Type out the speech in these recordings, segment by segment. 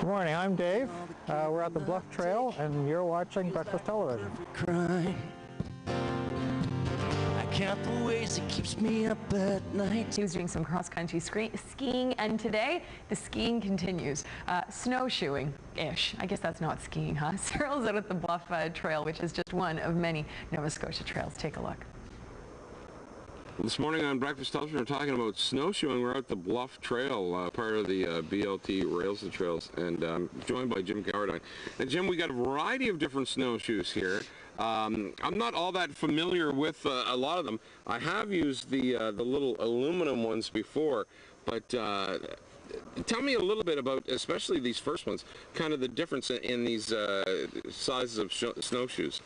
morning, I'm Dave. We're at the Bluff Trail and you're watching Breakfast Television. I count the ways it keeps me up at night. He was doing some cross-country skiing, and today the skiing continues. Snowshoeing-ish. I guess that's not skiing, huh? Cyril's out at the Bluff Trail, which is just one of many Nova Scotia trails. Take a look. This morning on Breakfast Television, we're talking about snowshoeing. We're at the Bluff Trail, part of the BLT Rails to Trails, and I'm joined by Jim Cowardine. And Jim, we got a variety of different snowshoes here. I'm not all that familiar with a lot of them. I have used the little aluminum ones before, but tell me a little bit about, especially these first ones, kind of the difference in these sizes of snowshoes.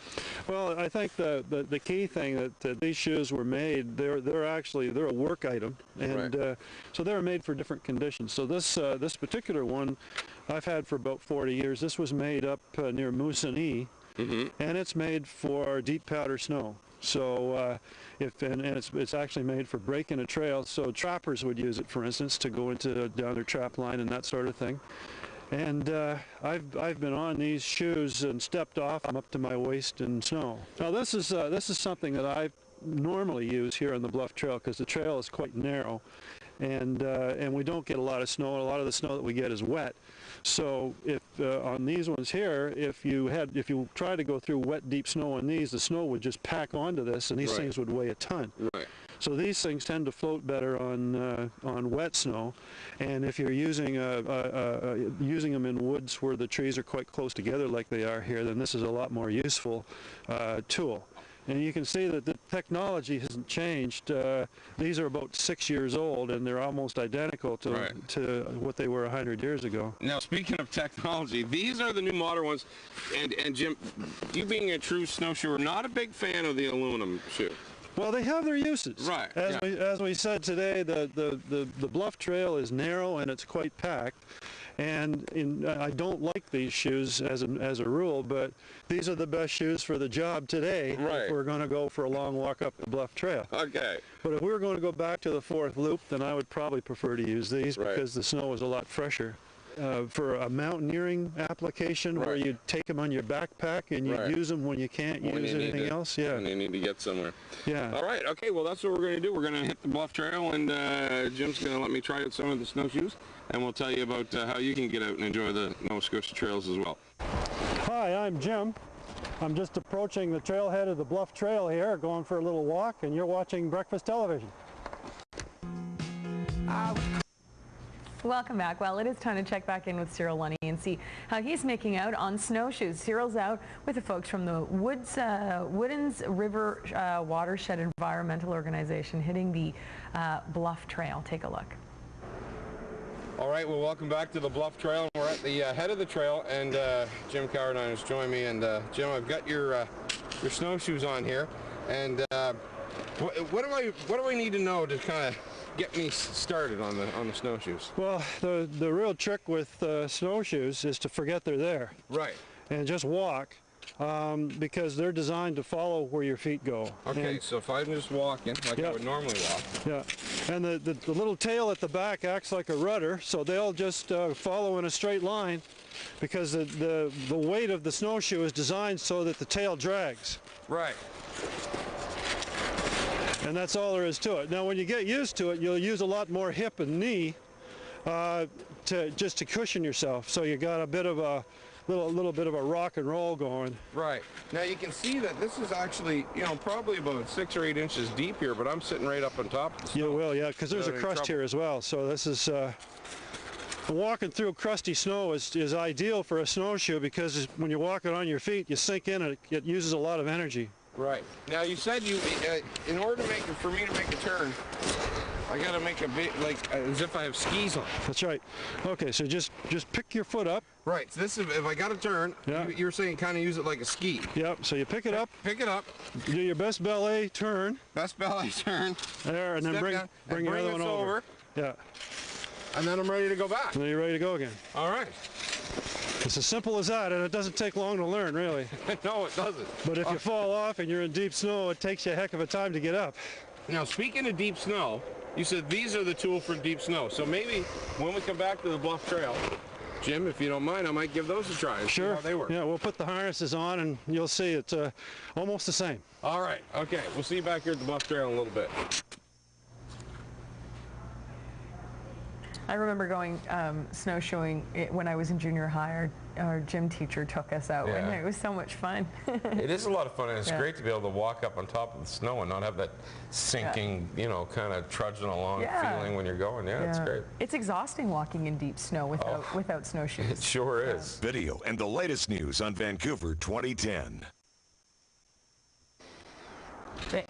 Well, I think the key thing that these shoes were made, they're a work item, and right. So they're made for different conditions. So this particular one I've had for about 40 years. This was made up near Moosonee, and it's made for deep powder snow. So it's actually made for breaking a trail. So trappers would use it, for instance, to go down their trap line and that sort of thing. And I've been on these shoes and stepped off. I'm up to my waist in snow. Now this is something that I normally use here on the Bluff Trail because the trail is quite narrow, and we don't get a lot of snow. A lot of the snow that we get is wet. So if on these ones here, if you try to go through wet, deep snow on these, the snow would just pack onto this, and these right. things would weigh a ton. Right. So these things tend to float better on wet snow, and if you're using them in woods where the trees are quite close together like they are here, then this is a lot more useful tool. And you can see that the technology hasn't changed. These are about 6 years old, and they're almost identical to what they were 100 years ago. Now, speaking of technology, these are the new modern ones. And Jim, you being a true snowshoer, not a big fan of the aluminum shoe. Well, they have their uses. Right. As we said today, the Bluff Trail is narrow and it's quite packed. And I don't like these shoes as a rule, but these are the best shoes for the job today. Right. If we're going to go for a long walk up the Bluff Trail. Okay. But if we were going to go back to the fourth loop, then I would probably prefer to use these right. because the snow is a lot fresher. For a mountaineering application right. where you take them on your backpack and you right. use them when you can't use anything else. Yeah. When you need to get somewhere. Yeah. All right. Okay. Well, that's what we're going to do. We're going to hit the Bluff Trail, and Jim's going to let me try out some of the snowshoes, and we'll tell you about how you can get out and enjoy the Nova Scotia trails as well. Hi, I'm Jim. I'm just approaching the trailhead of the Bluff Trail here, going for a little walk, and you're watching Breakfast Television. Welcome back. Well, it is time to check back in with Cyril Lunny and see how he's making out on snowshoes. Cyril's out with the folks from the Woodens River Watershed Environmental Organization hitting the Bluff Trail. Take a look. All right, well, welcome back to the Bluff Trail. We're at the head of the trail, and Jim Cowardine has joined me. And Jim, I've got your snowshoes on here. And what do I need to know to kind of get me started on the snowshoes? Well, the real trick with snowshoes is to forget they're there. Right. And just walk, because they're designed to follow where your feet go. Okay, so if I'm just walking like yep. I would normally walk. Yeah, and the little tail at the back acts like a rudder, so they'll just follow in a straight line because the weight of the snowshoe is designed so that the tail drags. Right. And that's all there is to it. Now, when you get used to it, you'll use a lot more hip and knee just to cushion yourself. So you got a bit of a little bit of a rock and roll going. Right. Now you can see that this is actually, probably about 6 or 8 inches deep here, but I'm sitting right up on top of the snow. You will, yeah, because there's a crust here as well. So this is walking through crusty snow is ideal for a snowshoe because when you're walking on your feet, you sink in and it uses a lot of energy. Right. Now you said in order for me to make a turn, I gotta make a bit as if I have skis on. That's right. Okay, so just pick your foot up. Right. So this is if I got to turn. Yeah. You're saying kind of use it like a ski. Yep. So you pick it up. Pick it up. Do your best ballet turn. Best ballet turn. There, and then bring your other one over. Yeah. And then I'm ready to go back. And then you're ready to go again. All right. It's as simple as that, and it doesn't take long to learn, really. No, it doesn't. But if you fall off and you're in deep snow, it takes you a heck of a time to get up. Now, speaking of deep snow, you said these are the tool for deep snow. So maybe when we come back to the Bluff Trail, Jim, if you don't mind, I might give those a try and see Sure. how they work. Yeah, we'll put the harnesses on and you'll see it's almost the same. All right. Okay. We'll see you back here at the Bluff Trail in a little bit. I remember going snowshoeing when I was in junior high. Our gym teacher took us out, and it was so much fun. It is a lot of fun, and it's Yeah. great to be able to walk up on top of the snow and not have that sinking, you know, kind of trudging along feeling when you're going. Yeah, it's great. It's exhausting walking in deep snow without snowshoes. It sure is. Video and the latest news on Vancouver 2010.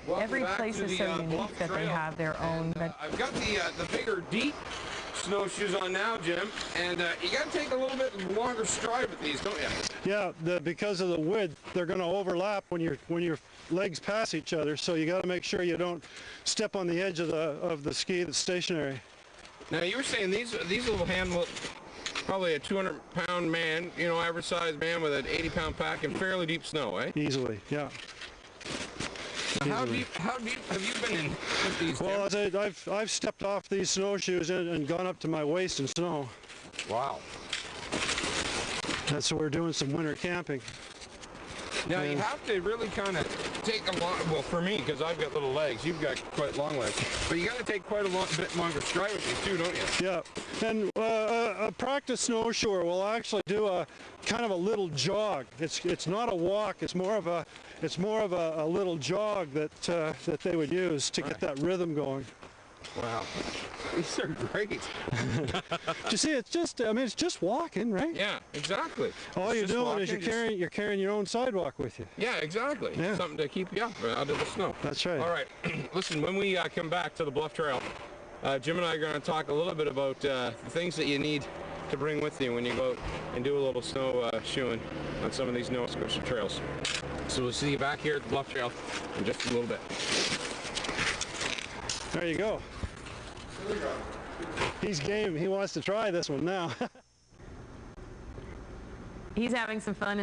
Every place is so unique that they have their own. I've got the bigger, deep snowshoes on now, Jim, and you got to take a little bit longer stride with these, don't you? Yeah, because of the width, they're going to overlap when your legs pass each other. So you got to make sure you don't step on the edge of the ski that's stationary. Now you were saying these will handle probably a 200-pound man, you know, average-sized man with an 80-pound pack in fairly deep snow, eh? Easily, yeah. Now, how deep have you been in with these? Well, Jim? I've stepped off these snowshoes and gone up to my waist in snow. Wow. That's what we're doing, some winter camping. Now you have to really kind of take a lot. Well, for me, because I've got little legs, you've got quite long legs, but you got to take quite a bit longer stride with these too, don't you? Yeah, and a practice snowshoer will actually do a kind of a little jog. It's not a walk. It's more of a little jog that they would use to get that rhythm going. Wow, these are great. You see, it's just walking, right? Yeah, exactly. All It's you're just doing walking, is you're carrying your own sidewalk with you. Yeah, exactly. Yeah. Something to keep you up out of the snow. That's right. All right. Listen, when we come back to the Bluff Trail, Jim and I are going to talk a little bit about the things that you need to bring with you when you go out and do a little snow shoeing on some of these Nova Scotia trails. So we'll see you back here at the Bluff Trail in just a little bit. There you go. He's game. He wants to try this one now. He's having some fun.